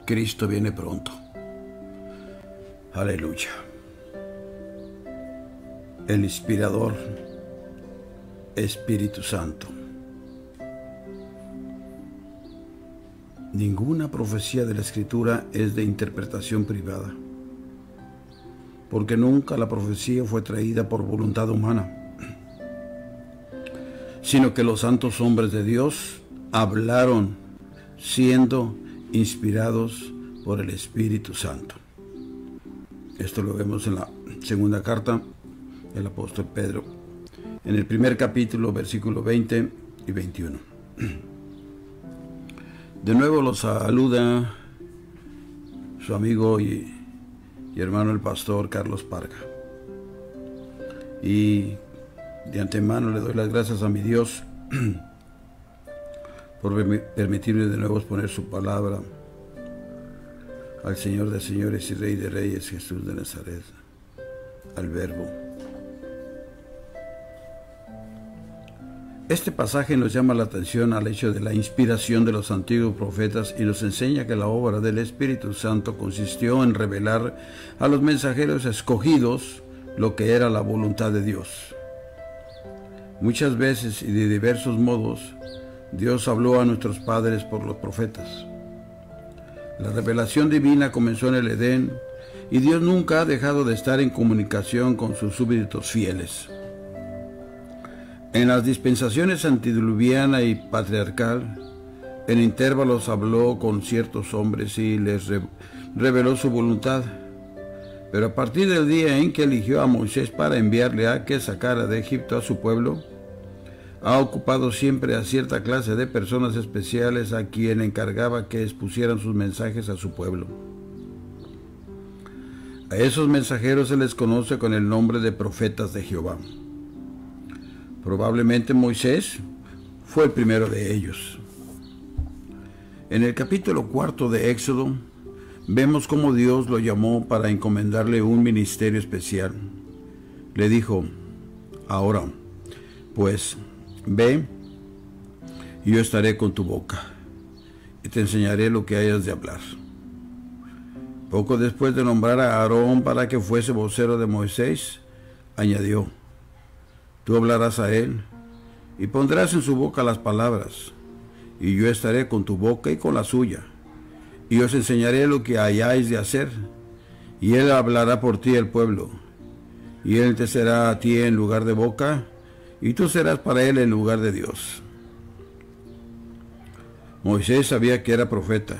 Cristo viene pronto. Aleluya. El inspirador Espíritu Santo. Ninguna profecía de la Escritura es de interpretación privada, porque nunca la profecía fue traída por voluntad humana, sino que los santos hombres de Dios hablaron siendo inspirados por el Espíritu Santo. Esto lo vemos en la segunda carta del apóstol Pedro, en el primer capítulo, versículos 20 y 21. De nuevo los saluda su amigo y hermano el pastor Carlos Parga. Y de antemano le doy las gracias a mi Dios por permitirme de nuevo exponer su palabra al Señor de señores y Rey de reyes, Jesús de Nazaret, al Verbo. Este pasaje nos llama la atención al hecho de la inspiración de los antiguos profetas y nos enseña que la obra del Espíritu Santo consistió en revelar a los mensajeros escogidos lo que era la voluntad de Dios. Muchas veces y de diversos modos, Dios habló a nuestros padres por los profetas. La revelación divina comenzó en el Edén y Dios nunca ha dejado de estar en comunicación con sus súbditos fieles. En las dispensaciones antediluviana y patriarcal, en intervalos habló con ciertos hombres y les reveló su voluntad. Pero a partir del día en que eligió a Moisés para enviarle a que sacara de Egipto a su pueblo, ha ocupado siempre a cierta clase de personas especiales a quien encargaba que expusieran sus mensajes a su pueblo. A esos mensajeros se les conoce con el nombre de profetas de Jehová. Probablemente Moisés fue el primero de ellos. En el capítulo 4 de Éxodo, vemos cómo Dios lo llamó para encomendarle un ministerio especial. Le dijo: ahora, pues, ve, y yo estaré con tu boca, y te enseñaré lo que hayas de hablar. Poco después de nombrar a Aarón para que fuese vocero de Moisés, añadió: tú hablarás a él, y pondrás en su boca las palabras, y yo estaré con tu boca y con la suya, y os enseñaré lo que hayáis de hacer, y él hablará por ti al pueblo, y él te será a ti en lugar de boca, y tú serás para él en lugar de Dios. Moisés sabía que era profeta,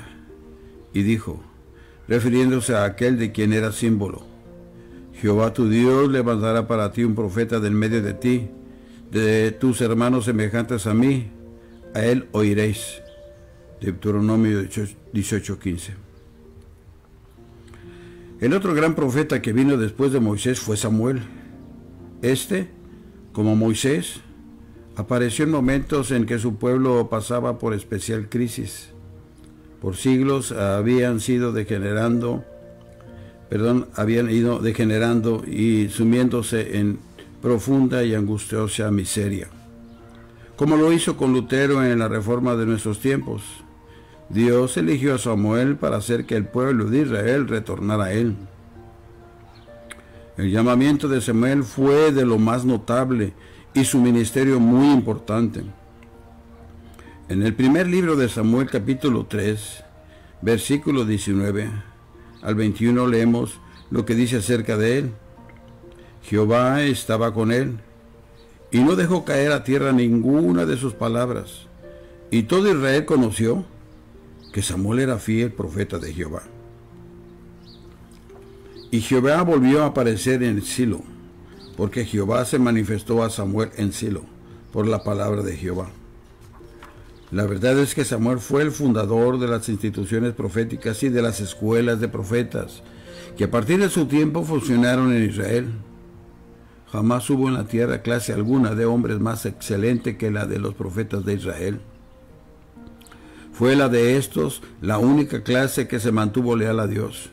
y dijo, refiriéndose a aquel de quien era símbolo: Jehová tu Dios levantará para ti un profeta del medio de ti, de tus hermanos semejantes a mí, a él oiréis. Deuteronomio 18:15. El otro gran profeta que vino después de Moisés fue Samuel. Este, como Moisés, apareció en momentos en que su pueblo pasaba por especial crisis. Por siglos habían ido degenerando y sumiéndose en profunda y angustiosa miseria. Como lo hizo con Lutero en la reforma de nuestros tiempos, Dios eligió a Samuel para hacer que el pueblo de Israel retornara a él. El llamamiento de Samuel fue de lo más notable y su ministerio muy importante. En el primer libro de Samuel, capítulo 3, versículo 19 al 21, leemos lo que dice acerca de él. Jehová estaba con él, y no dejó caer a tierra ninguna de sus palabras. Y todo Israel conoció que Samuel era fiel profeta de Jehová. Y Jehová volvió a aparecer en Silo, porque Jehová se manifestó a Samuel en Silo, por la palabra de Jehová. La verdad es que Samuel fue el fundador de las instituciones proféticas y de las escuelas de profetas, que a partir de su tiempo funcionaron en Israel. Jamás hubo en la tierra clase alguna de hombres más excelente que la de los profetas de Israel. Fue la de estos la única clase que se mantuvo leal a Dios.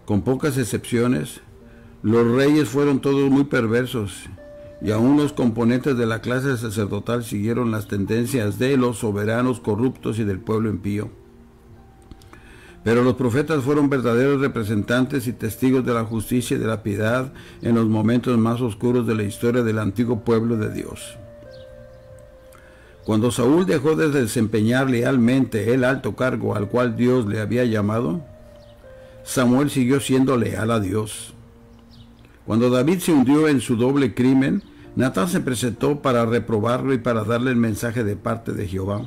Con pocas excepciones, los reyes fueron todos muy perversos, y aún los componentes de la clase sacerdotal siguieron las tendencias de los soberanos corruptos y del pueblo impío. Pero los profetas fueron verdaderos representantes y testigos de la justicia y de la piedad en los momentos más oscuros de la historia del antiguo pueblo de Dios. Cuando Saúl dejó de desempeñar lealmente el alto cargo al cual Dios le había llamado, Samuel siguió siendo leal a Dios. Cuando David se hundió en su doble crimen, Natán se presentó para reprobarlo y para darle el mensaje de parte de Jehová.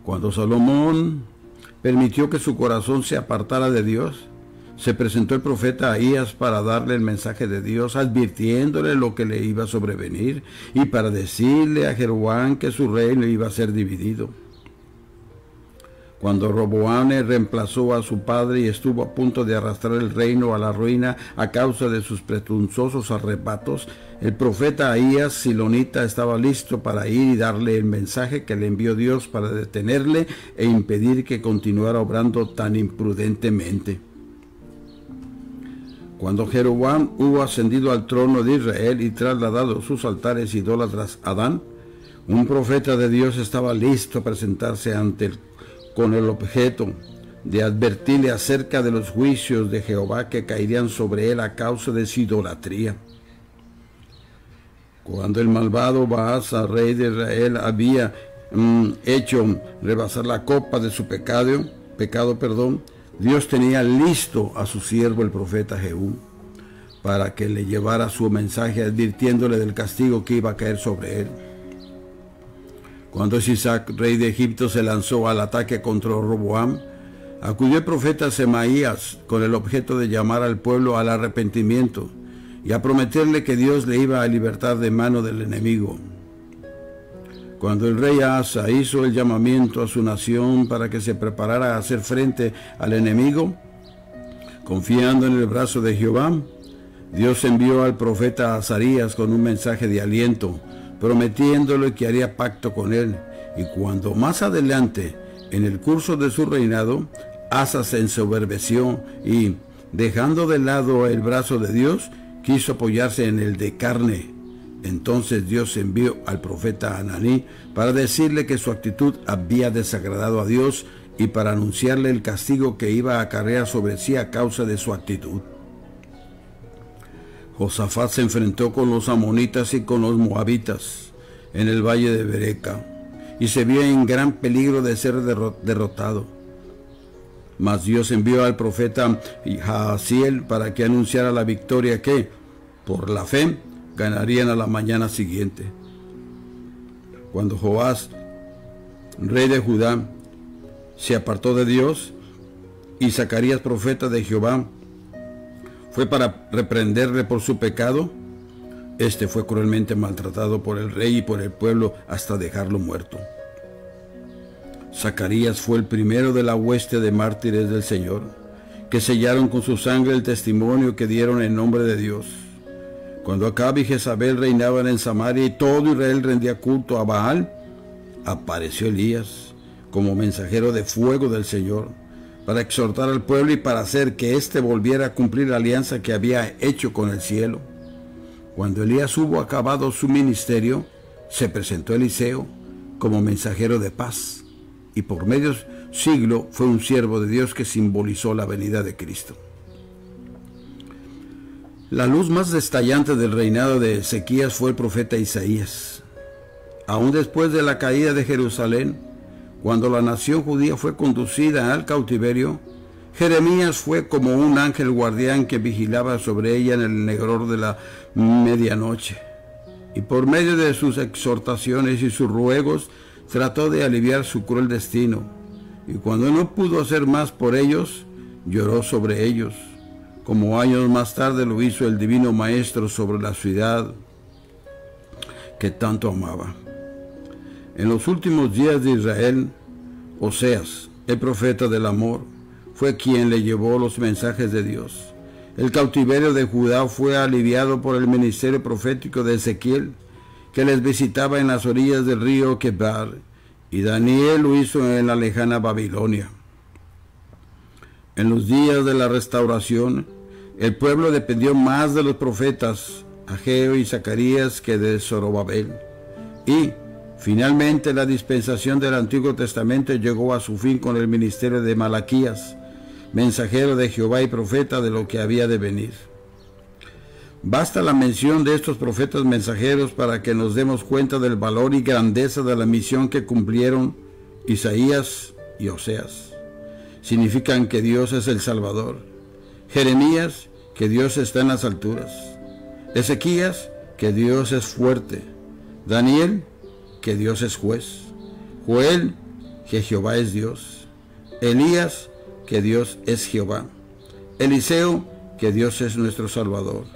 Cuando Salomón permitió que su corazón se apartara de Dios, se presentó el profeta Ahías para darle el mensaje de Dios, advirtiéndole lo que le iba a sobrevenir y para decirle a Jeroboam que su reino iba a ser dividido. Cuando Roboam reemplazó a su padre y estuvo a punto de arrastrar el reino a la ruina a causa de sus presuntuosos arrebatos, el profeta Ahías silonita estaba listo para ir y darle el mensaje que le envió Dios para detenerle e impedir que continuara obrando tan imprudentemente. Cuando Jeroboam hubo ascendido al trono de Israel y trasladado sus altares idólatras a Dan, un profeta de Dios estaba listo a presentarse ante él con el objeto de advertirle acerca de los juicios de Jehová que caerían sobre él a causa de su idolatría. Cuando el malvado Baasa, rey de Israel, había hecho rebasar la copa de su pecado, Dios tenía listo a su siervo el profeta Jehú para que le llevara su mensaje advirtiéndole del castigo que iba a caer sobre él. Cuando Sisac, rey de Egipto, se lanzó al ataque contra Roboam, acudió el profeta Semaías con el objeto de llamar al pueblo al arrepentimiento y a prometerle que Dios le iba a libertar de mano del enemigo. Cuando el rey Asa hizo el llamamiento a su nación para que se preparara a hacer frente al enemigo, confiando en el brazo de Jehová, Dios envió al profeta Azarías con un mensaje de aliento, prometiéndole que haría pacto con él. Y cuando más adelante, en el curso de su reinado, Asa se ensoberbeció y, dejando de lado el brazo de Dios, quiso apoyarse en el de carne. Entonces Dios envió al profeta Ananí para decirle que su actitud había desagradado a Dios y para anunciarle el castigo que iba a acarrear sobre sí a causa de su actitud. Josafat se enfrentó con los amonitas y con los moabitas en el valle de Bereca y se vio en gran peligro de ser derrotado. Mas Dios envió al profeta Jaasiel para que anunciara la victoria que, por la fe, ganarían a la mañana siguiente. Cuando Joás, rey de Judá, se apartó de Dios y Zacarías, profeta de Jehová, fue para reprenderle por su pecado, este fue cruelmente maltratado por el rey y por el pueblo hasta dejarlo muerto. Zacarías fue el primero de la hueste de mártires del Señor, que sellaron con su sangre el testimonio que dieron en nombre de Dios. Cuando Acab y Jezabel reinaban en Samaria y todo Israel rendía culto a Baal, apareció Elías como mensajero de fuego del Señor, para exhortar al pueblo y para hacer que éste volviera a cumplir la alianza que había hecho con el cielo. Cuando Elías hubo acabado su ministerio, se presentó Eliseo como mensajero de paz, y por medio siglo fue un siervo de Dios que simbolizó la venida de Cristo. La luz más destallante del reinado de Ezequías fue el profeta Isaías. Aún después de la caída de Jerusalén, cuando la nación judía fue conducida al cautiverio, Jeremías fue como un ángel guardián que vigilaba sobre ella en el negror de la medianoche. Y por medio de sus exhortaciones y sus ruegos, trató de aliviar su cruel destino. Y cuando no pudo hacer más por ellos, lloró sobre ellos, como años más tarde lo hizo el divino Maestro sobre la ciudad que tanto amaba. En los últimos días de Israel, Oseas, el profeta del amor, fue quien le llevó los mensajes de Dios. El cautiverio de Judá fue aliviado por el ministerio profético de Ezequiel, que les visitaba en las orillas del río Quebar, y Daniel lo hizo en la lejana Babilonia. En los días de la restauración, el pueblo dependió más de los profetas Ageo y Zacarías que de Zorobabel, y Finalmente, la dispensación del Antiguo Testamento llegó a su fin con el ministerio de Malaquías, mensajero de Jehová y profeta de lo que había de venir. Basta la mención de estos profetas mensajeros para que nos demos cuenta del valor y grandeza de la misión que cumplieron Isaías y Oseas. Significan que Dios es el Salvador. Jeremías, que Dios está en las alturas. Ezequías, que Dios es fuerte. Daniel, que Dios es juez. Joel, que Jehová es Dios. Elías, que Dios es Jehová. Eliseo, que Dios es nuestro Salvador.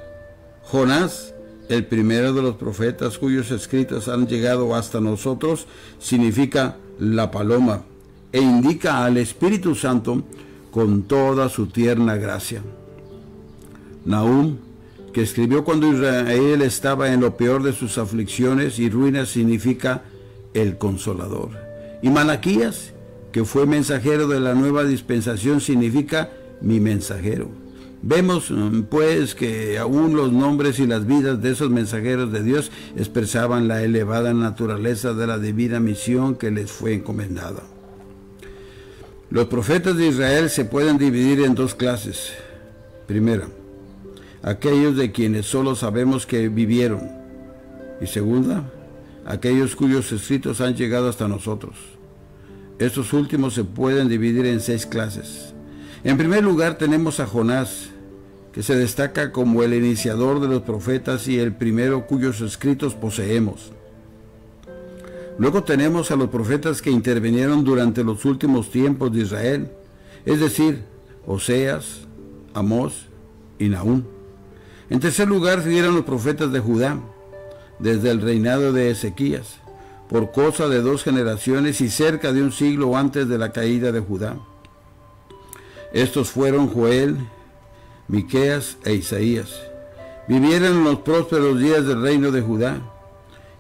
Jonás, el primero de los profetas cuyos escritos han llegado hasta nosotros, significa la paloma e indica al Espíritu Santo con toda su tierna gracia. Nahum, que escribió cuando Israel estaba en lo peor de sus aflicciones y ruinas, significa el Consolador. Y Malaquías, que fue mensajero de la nueva dispensación, significa mi mensajero. Vemos pues que aún los nombres y las vidas de esos mensajeros de Dios expresaban la elevada naturaleza de la divina misión que les fue encomendada. Los profetas de Israel se pueden dividir en dos clases. Primera, aquellos de quienes solo sabemos que vivieron. Y segunda, aquellos cuyos escritos han llegado hasta nosotros. Estos últimos se pueden dividir en 6 clases. En primer lugar tenemos a Jonás, que se destaca como el iniciador de los profetas y el primero cuyos escritos poseemos. Luego tenemos a los profetas que intervinieron durante los últimos tiempos de Israel, es decir, Oseas, Amós y Nahum. En tercer lugar siguieron los profetas de Judá, desde el reinado de Ezequías, por cosa de 2 generaciones y cerca de un siglo antes de la caída de Judá. Estos fueron Joel, Miqueas e Isaías. Vivieron en los prósperos días del reino de Judá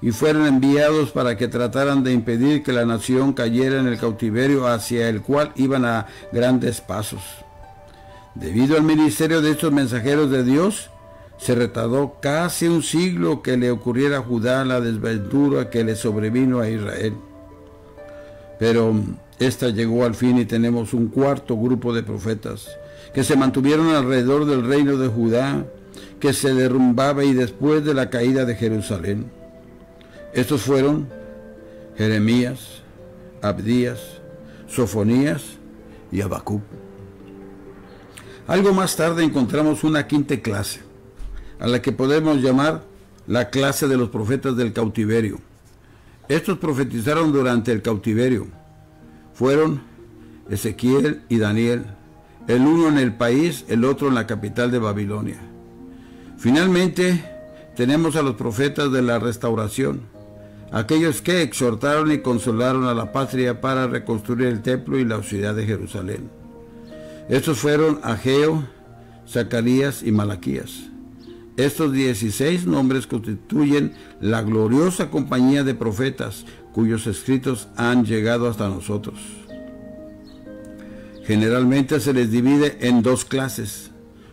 y fueron enviados para que trataran de impedir que la nación cayera en el cautiverio hacia el cual iban a grandes pasos. Debido al ministerio de estos mensajeros de Dios, se retardó casi un siglo que le ocurriera a Judá la desventura que le sobrevino a Israel. Pero esta llegó al fin y tenemos un cuarto grupo de profetas que se mantuvieron alrededor del reino de Judá, que se derrumbaba y después de la caída de Jerusalén. Estos fueron Jeremías, Abdías, Sofonías y Habacuc. Algo más tarde encontramos una quinta clase, a la que podemos llamar la clase de los profetas del cautiverio. Estos profetizaron durante el cautiverio. Fueron Ezequiel y Daniel, el uno en el país, el otro en la capital de Babilonia. Finalmente, tenemos a los profetas de la restauración, aquellos que exhortaron y consolaron a la patria para reconstruir el templo y la ciudad de Jerusalén. Estos fueron Ageo, Zacarías y Malaquías. Estos 16 nombres constituyen la gloriosa compañía de profetas cuyos escritos han llegado hasta nosotros. Generalmente se les divide en 2 clases,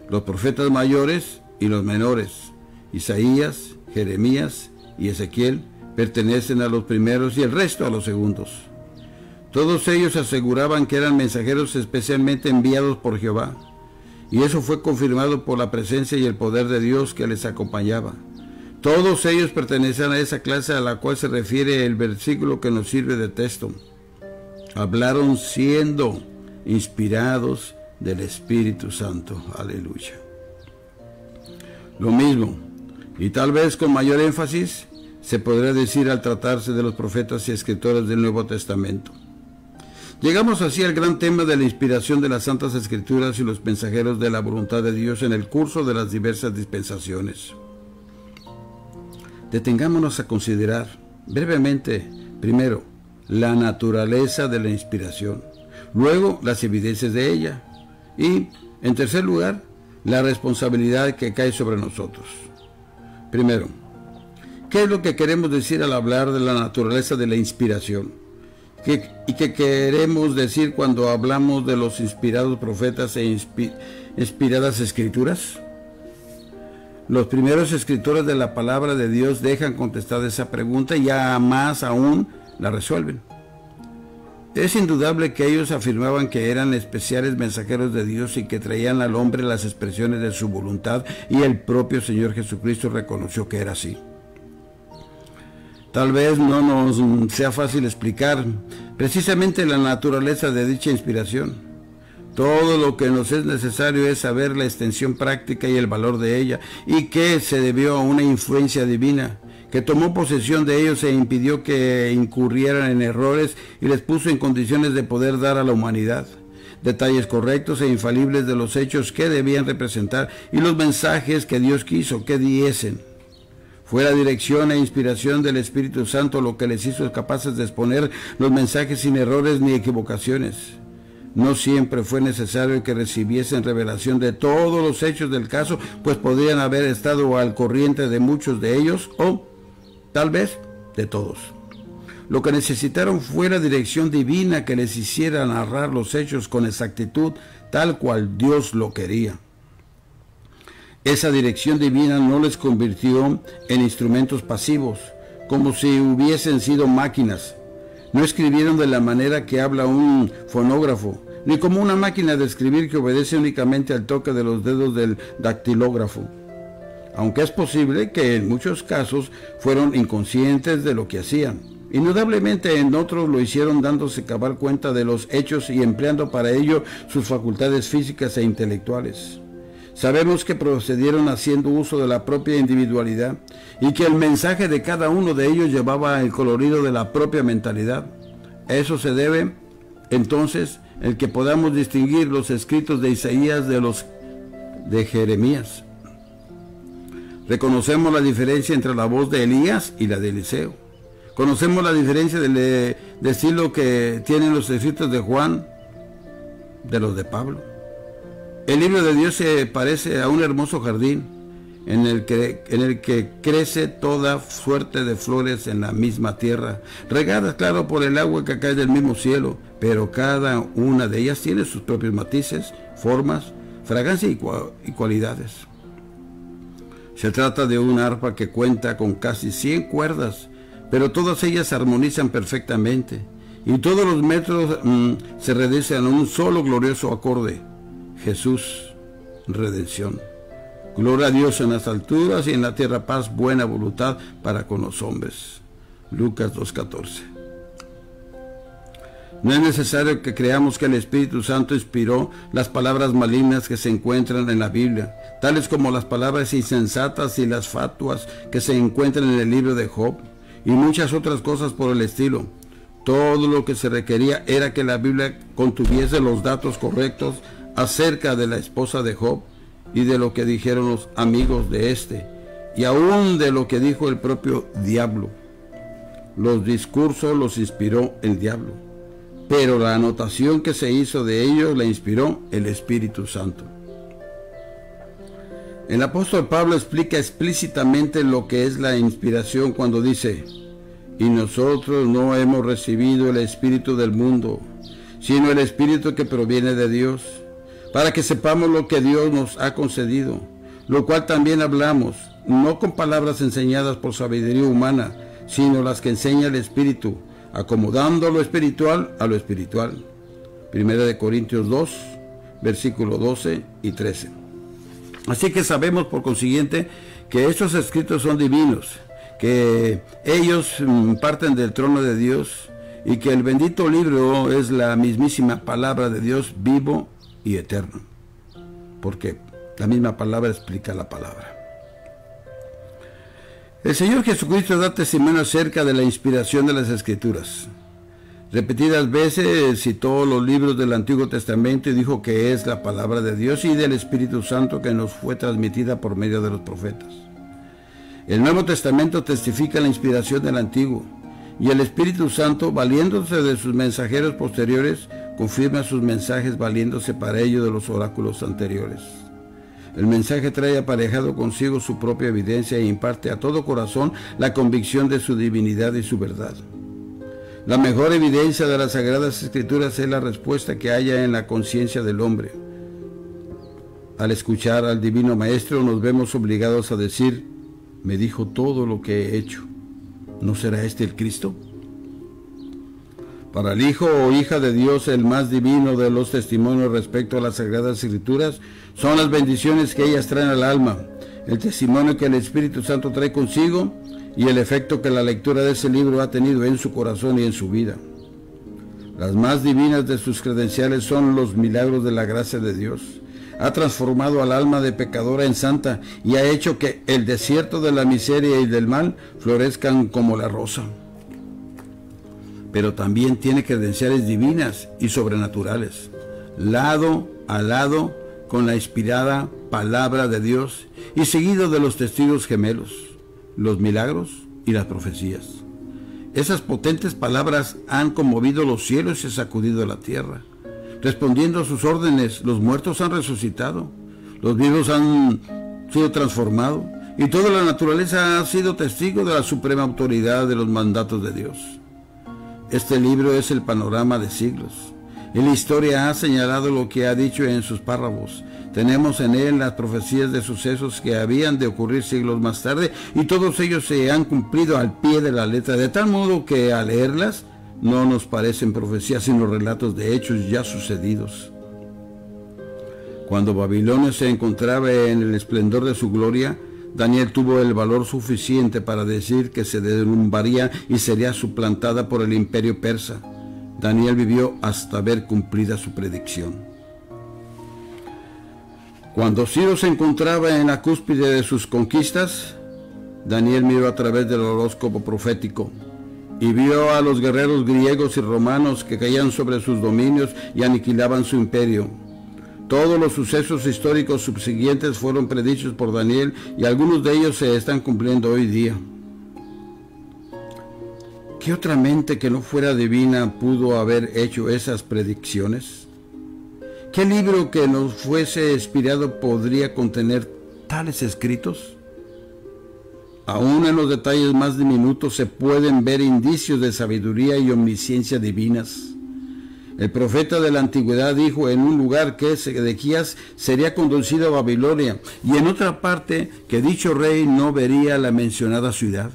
los profetas mayores y los menores. Isaías, Jeremías y Ezequiel pertenecen a los primeros y el resto a los segundos. Todos ellos aseguraban que eran mensajeros especialmente enviados por Jehová, y eso fue confirmado por la presencia y el poder de Dios que les acompañaba. Todos ellos pertenecían a esa clase a la cual se refiere el versículo que nos sirve de texto. Hablaron siendo inspirados del Espíritu Santo. Aleluya. Lo mismo, y tal vez con mayor énfasis, se podría decir al tratarse de los profetas y escritores del Nuevo Testamento. Llegamos así al gran tema de la inspiración de las Santas Escrituras y los mensajeros de la voluntad de Dios en el curso de las diversas dispensaciones. Detengámonos a considerar brevemente, primero, la naturaleza de la inspiración, luego las evidencias de ella y, en tercer lugar, la responsabilidad que cae sobre nosotros. Primero, ¿qué es lo que queremos decir al hablar de la naturaleza de la inspiración? ¿Y qué queremos decir cuando hablamos de los inspirados profetas e inspiradas escrituras? Los primeros escritores de la palabra de Dios dejan contestada esa pregunta y ya más aún la resuelven. Es indudable que ellos afirmaban que eran especiales mensajeros de Dios y que traían al hombre las expresiones de su voluntad, y el propio Señor Jesucristo reconoció que era así. Tal vez no nos sea fácil explicar precisamente la naturaleza de dicha inspiración. Todo lo que nos es necesario es saber la extensión práctica y el valor de ella, y que se debió a una influencia divina que tomó posesión de ellos e impidió que incurrieran en errores y les puso en condiciones de poder dar a la humanidad detalles correctos e infalibles de los hechos que debían representar y los mensajes que Dios quiso que diesen. Fue la dirección e inspiración del Espíritu Santo lo que les hizo capaces de exponer los mensajes sin errores ni equivocaciones. No siempre fue necesario que recibiesen revelación de todos los hechos del caso, pues podrían haber estado al corriente de muchos de ellos o tal vez de todos. Lo que necesitaron fue la dirección divina que les hiciera narrar los hechos con exactitud, tal cual Dios lo quería. Esa dirección divina no les convirtió en instrumentos pasivos, como si hubiesen sido máquinas. No escribieron de la manera que habla un fonógrafo, ni como una máquina de escribir que obedece únicamente al toque de los dedos del dactilógrafo. Aunque es posible que en muchos casos fueron inconscientes de lo que hacían. Indudablemente en otros lo hicieron dándose cabal cuenta de los hechos y empleando para ello sus facultades físicas e intelectuales. Sabemos que procedieron haciendo uso de la propia individualidad y que el mensaje de cada uno de ellos llevaba el colorido de la propia mentalidad. A eso se debe, entonces, el que podamos distinguir los escritos de Isaías de los de Jeremías. Reconocemos la diferencia entre la voz de Elías y la de Eliseo. Conocemos la diferencia del estilo que tienen los escritos de Juan de los de Pablo. El libro de Dios se parece a un hermoso jardín en el que crece toda suerte de flores en la misma tierra, regadas, claro, por el agua que cae del mismo cielo, pero cada una de ellas tiene sus propios matices, formas, fragancia y cualidades. Se trata de una arpa que cuenta con casi 100 cuerdas, pero todas ellas se armonizan perfectamente, y todos los metros se reducen a un solo glorioso acorde: Jesús, redención. Gloria a Dios en las alturas y en la tierra paz, buena voluntad para con los hombres. Lucas 2:14. No es necesario que creamos que el Espíritu Santo inspiró las palabras malignas que se encuentran en la Biblia, tales como las palabras insensatas y las fatuas que se encuentran en el libro de Job, y muchas otras cosas por el estilo. Todo lo que se requería era que la Biblia contuviese los datos correctos acerca de la esposa de Job y de lo que dijeron los amigos de éste, y aún de lo que dijo el propio diablo. Los discursos los inspiró el diablo, pero la anotación que se hizo de ellos la inspiró el Espíritu Santo. El apóstol Pablo explica explícitamente lo que es la inspiración cuando dice: y nosotros no hemos recibido el espíritu del mundo, sino el Espíritu que proviene de Dios, para que sepamos lo que Dios nos ha concedido, lo cual también hablamos, no con palabras enseñadas por sabiduría humana, sino las que enseña el Espíritu, acomodando lo espiritual a lo espiritual. 1 Corintios 2, versículos 12 y 13. Así que sabemos por consiguiente que estos escritos son divinos, que ellos parten del trono de Dios y que el bendito libro es la mismísima palabra de Dios vivo y eterno, porque la misma palabra explica la palabra. El Señor Jesucristo da testimonio acerca de la inspiración de las Escrituras. Repetidas veces citó los libros del Antiguo Testamento y dijo que es la palabra de Dios y del Espíritu Santo que nos fue transmitida por medio de los profetas. El Nuevo Testamento testifica la inspiración del Antiguo, y el Espíritu Santo, valiéndose de sus mensajeros posteriores, confirma sus mensajes valiéndose para ello de los oráculos anteriores. El mensaje trae aparejado consigo su propia evidencia e imparte a todo corazón la convicción de su divinidad y su verdad. La mejor evidencia de las Sagradas Escrituras es la respuesta que haya en la conciencia del hombre. Al escuchar al Divino Maestro nos vemos obligados a decir: me dijo todo lo que he hecho. ¿No será este el Cristo? Para el Hijo o hija de Dios, el más divino de los testimonios respecto a las Sagradas Escrituras son las bendiciones que ellas traen al alma, el testimonio que el Espíritu Santo trae consigo y el efecto que la lectura de ese libro ha tenido en su corazón y en su vida. Las más divinas de sus credenciales son los milagros de la gracia de Dios. Ha transformado al alma de pecadora en santa y ha hecho que el desierto de la miseria y del mal florezcan como la rosa. Pero también tiene credenciales divinas y sobrenaturales, lado a lado con la inspirada palabra de Dios y seguido de los testigos gemelos, los milagros y las profecías. Esas potentes palabras han conmovido los cielos y sacudido la tierra. Respondiendo a sus órdenes, los muertos han resucitado, los vivos han sido transformados y toda la naturaleza ha sido testigo de la suprema autoridad de los mandatos de Dios. Este libro es el panorama de siglos. Y la historia ha señalado lo que ha dicho en sus párrafos. Tenemos en él las profecías de sucesos que habían de ocurrir siglos más tarde, y todos ellos se han cumplido al pie de la letra, de tal modo que al leerlas no nos parecen profecías, sino relatos de hechos ya sucedidos. Cuando Babilonia se encontraba en el esplendor de su gloria, Daniel tuvo el valor suficiente para decir que se derrumbaría y sería suplantada por el imperio persa. Daniel vivió hasta ver cumplida su predicción. Cuando Ciro se encontraba en la cúspide de sus conquistas, Daniel miró a través del horóscopo profético y vio a los guerreros griegos y romanos que caían sobre sus dominios y aniquilaban su imperio. Todos los sucesos históricos subsiguientes fueron predichos por Daniel y algunos de ellos se están cumpliendo hoy día. ¿Qué otra mente que no fuera divina pudo haber hecho esas predicciones? ¿Qué libro que nos fuese inspirado podría contener tales escritos? Aún en los detalles más diminutos se pueden ver indicios de sabiduría y omnisciencia divinas. El profeta de la antigüedad dijo en un lugar que Sedequías sería conducido a Babilonia y en otra parte que dicho rey no vería la mencionada ciudad.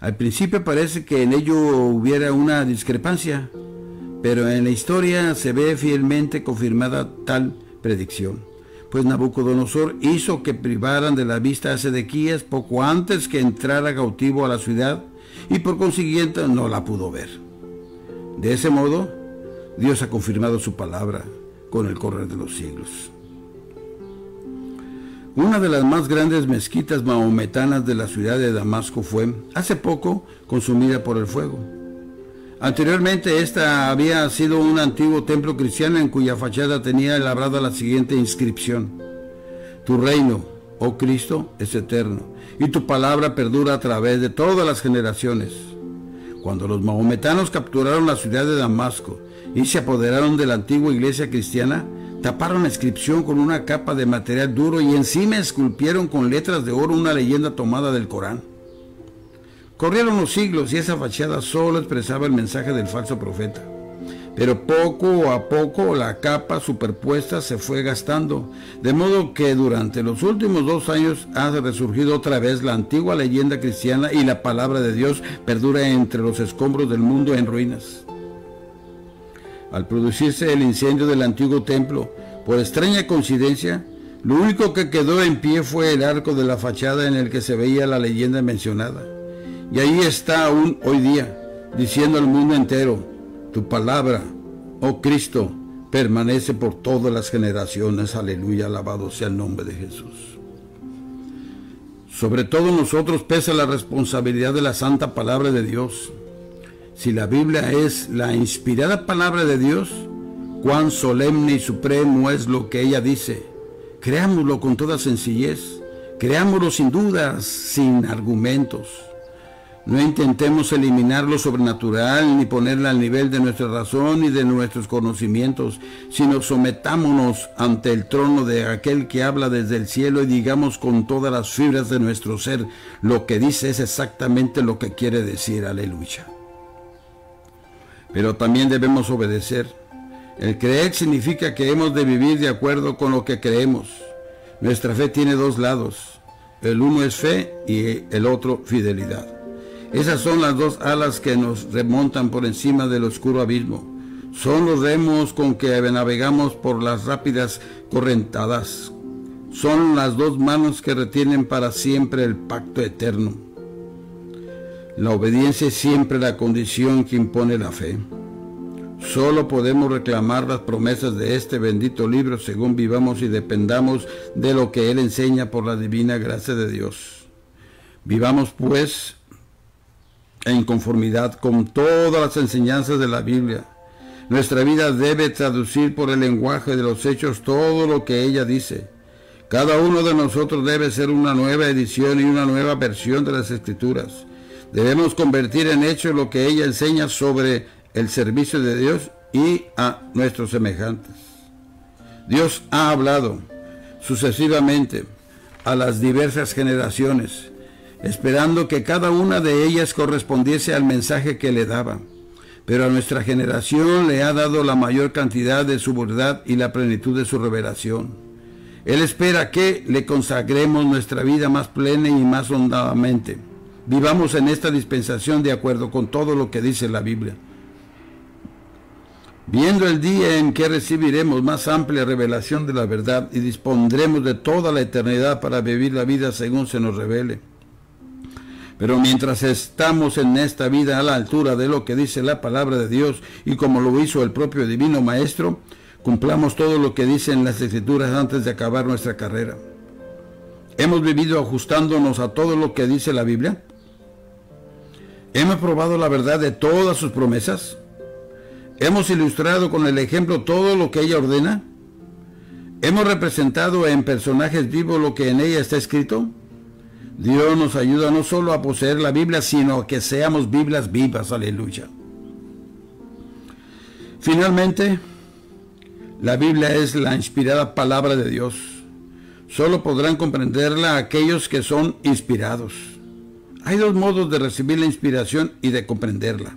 Al principio parece que en ello hubiera una discrepancia, pero en la historia se ve fielmente confirmada tal predicción, pues Nabucodonosor hizo que privaran de la vista a Sedequías poco antes que entrara cautivo a la ciudad y por consiguiente no la pudo ver. De ese modo, Dios ha confirmado su palabra con el correr de los siglos. Una de las más grandes mezquitas mahometanas de la ciudad de Damasco fue, hace poco, consumida por el fuego. Anteriormente, esta había sido un antiguo templo cristiano en cuya fachada tenía labrada la siguiente inscripción: Tu reino, oh Cristo, es eterno, y tu palabra perdura a través de todas las generaciones. Cuando los mahometanos capturaron la ciudad de Damasco y se apoderaron de la antigua iglesia cristiana, taparon la inscripción con una capa de material duro y encima esculpieron con letras de oro una leyenda tomada del Corán. Corrieron los siglos y esa fachada solo expresaba el mensaje del falso profeta. Pero poco a poco la capa superpuesta se fue gastando, de modo que durante los últimos 2 años ha resurgido otra vez la antigua leyenda cristiana y la palabra de Dios perdura entre los escombros del mundo en ruinas. Al producirse el incendio del antiguo templo, por extraña coincidencia, lo único que quedó en pie fue el arco de la fachada en el que se veía la leyenda mencionada. Y ahí está aún hoy día, diciendo al mundo entero: Tu palabra, oh Cristo, permanece por todas las generaciones. Aleluya, alabado sea el nombre de Jesús. Sobre todos nosotros pesa la responsabilidad de la santa palabra de Dios. Si la Biblia es la inspirada palabra de Dios, cuán solemne y supremo es lo que ella dice. Creámoslo con toda sencillez, creámoslo sin dudas, sin argumentos. No intentemos eliminar lo sobrenatural ni ponerla al nivel de nuestra razón ni de nuestros conocimientos, sino sometámonos ante el trono de aquel que habla desde el cielo y digamos con todas las fibras de nuestro ser: lo que dice es exactamente lo que quiere decir. Aleluya. Pero también debemos obedecer. El creer significa que hemos de vivir de acuerdo con lo que creemos. Nuestra fe tiene dos lados. El uno es fe y el otro fidelidad. Esas son las dos alas que nos remontan por encima del oscuro abismo. Son los remos con que navegamos por las rápidas correntadas. Son las dos manos que retienen para siempre el pacto eterno. La obediencia es siempre la condición que impone la fe. Solo podemos reclamar las promesas de este bendito libro según vivamos y dependamos de lo que Él enseña por la divina gracia de Dios. Vivamos, pues, en conformidad con todas las enseñanzas de la Biblia. Nuestra vida debe traducir por el lenguaje de los hechos todo lo que ella dice. Cada uno de nosotros debe ser una nueva edición y una nueva versión de las Escrituras. Debemos convertir en hecho lo que ella enseña sobre el servicio de Dios y a nuestros semejantes. Dios ha hablado sucesivamente a las diversas generaciones, esperando que cada una de ellas correspondiese al mensaje que le daba. Pero a nuestra generación le ha dado la mayor cantidad de su verdad y la plenitud de su revelación. Él espera que le consagremos nuestra vida más plena y más hondamente. Vivamos en esta dispensación de acuerdo con todo lo que dice la Biblia. Viendo el día en que recibiremos más amplia revelación de la verdad y dispondremos de toda la eternidad para vivir la vida según se nos revele. Pero mientras estamos en esta vida a la altura de lo que dice la palabra de Dios y como lo hizo el propio Divino Maestro, cumplamos todo lo que dicen las Escrituras antes de acabar nuestra carrera. ¿Hemos vivido ajustándonos a todo lo que dice la Biblia? ¿Hemos probado la verdad de todas sus promesas? ¿Hemos ilustrado con el ejemplo todo lo que ella ordena? ¿Hemos representado en personajes vivos lo que en ella está escrito? Dios nos ayuda no solo a poseer la Biblia, sino a que seamos Biblias vivas. Aleluya. Finalmente, la Biblia es la inspirada palabra de Dios. Solo podrán comprenderla aquellos que son inspirados. Hay dos modos de recibir la inspiración y de comprenderla.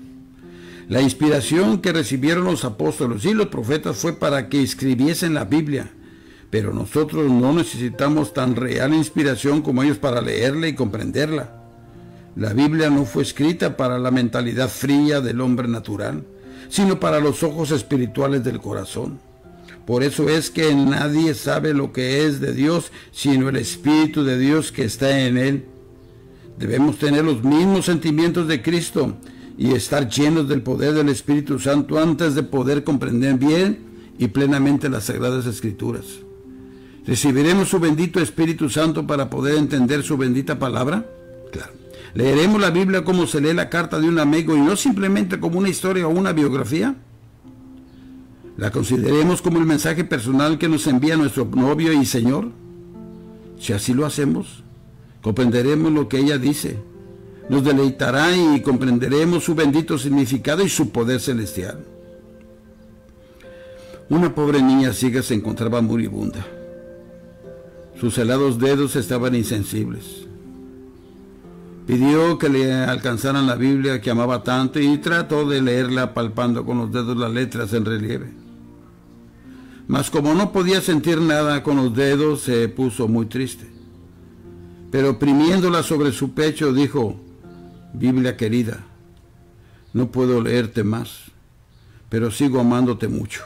La inspiración que recibieron los apóstoles y los profetas fue para que escribiesen la Biblia, pero nosotros no necesitamos tan real inspiración como ellos para leerla y comprenderla. La Biblia no fue escrita para la mentalidad fría del hombre natural, sino para los ojos espirituales del corazón. Por eso es que nadie sabe lo que es de Dios, sino el Espíritu de Dios que está en él. Debemos tener los mismos sentimientos de Cristo y estar llenos del poder del Espíritu Santo antes de poder comprender bien y plenamente las Sagradas Escrituras. ¿Recibiremos su bendito Espíritu Santo para poder entender su bendita palabra? Claro. ¿Leeremos la Biblia como se lee la carta de un amigo y no simplemente como una historia o una biografía? ¿La consideremos como el mensaje personal que nos envía nuestro novio y Señor? Si así lo hacemos, comprenderemos lo que ella dice. Nos deleitará y comprenderemos su bendito significado y su poder celestial. Una pobre niña ciega se encontraba moribunda. Sus helados dedos estaban insensibles. Pidió que le alcanzaran la Biblia que amaba tanto y trató de leerla palpando con los dedos las letras en relieve. Mas como no podía sentir nada con los dedos, se puso muy triste. Pero oprimiéndola sobre su pecho dijo: Biblia querida, no puedo leerte más, pero sigo amándote mucho.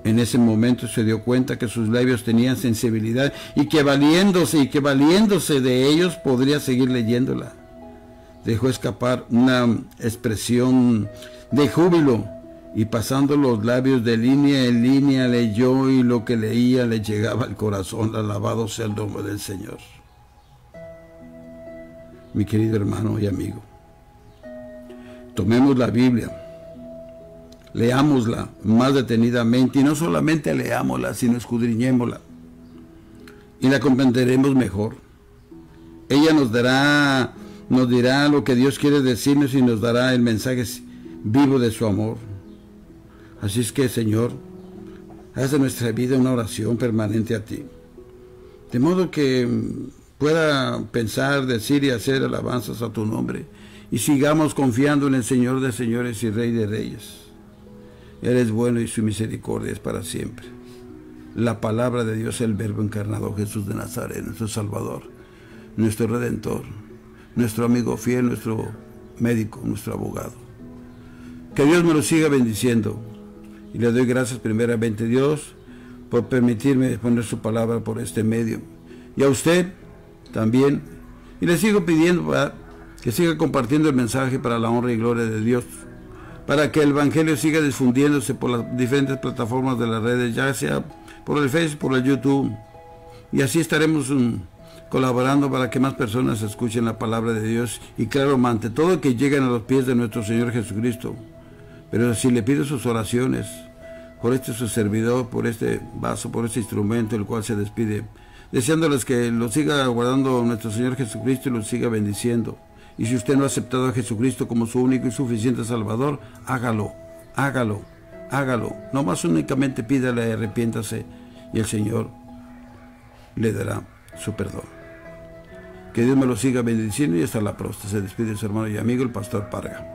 En ese momento se dio cuenta que sus labios tenían sensibilidad y que valiéndose de ellos podría seguir leyéndola. Dejó escapar una expresión de júbilo y pasando los labios de línea en línea leyó y lo que leía le llegaba al corazón. Alabado sea el nombre del Señor. Mi querido hermano y amigo, tomemos la Biblia, leámosla más detenidamente y no solamente leámosla, sino escudriñémosla y la comprenderemos mejor. Ella nos dirá lo que Dios quiere decirnos y nos dará el mensaje vivo de su amor. Así es que, Señor, haz de nuestra vida una oración permanente a ti, de modo que pueda pensar, decir y hacer alabanzas a tu nombre y sigamos confiando en el Señor de señores y Rey de reyes. Él es bueno y su misericordia es para siempre. La palabra de Dios, el Verbo encarnado, Jesús de Nazaret, nuestro Salvador, nuestro Redentor, nuestro amigo fiel, nuestro médico, nuestro abogado. Que Dios me lo siga bendiciendo. Y le doy gracias primeramente a Dios por permitirme poner su palabra por este medio. Y a usted también. Y le sigo pidiendo que siga compartiendo el mensaje para la honra y gloria de Dios, para que el Evangelio siga difundiéndose por las diferentes plataformas de las redes, ya sea por el Facebook, por el YouTube. Y así estaremos colaborando para que más personas escuchen la palabra de Dios. Y claro, ante todo, que lleguen a los pies de nuestro Señor Jesucristo. Pero si le pido sus oraciones por este su servidor, por este vaso, por este instrumento, el cual se despide, deseándoles que lo siga guardando nuestro Señor Jesucristo y lo siga bendiciendo. Y si usted no ha aceptado a Jesucristo como su único y suficiente Salvador, hágalo, hágalo, hágalo. No más únicamente pídale, arrepiéntase, y el Señor le dará su perdón. Que Dios me lo siga bendiciendo y hasta la próxima. Se despide su hermano y amigo, el Pastor Parga.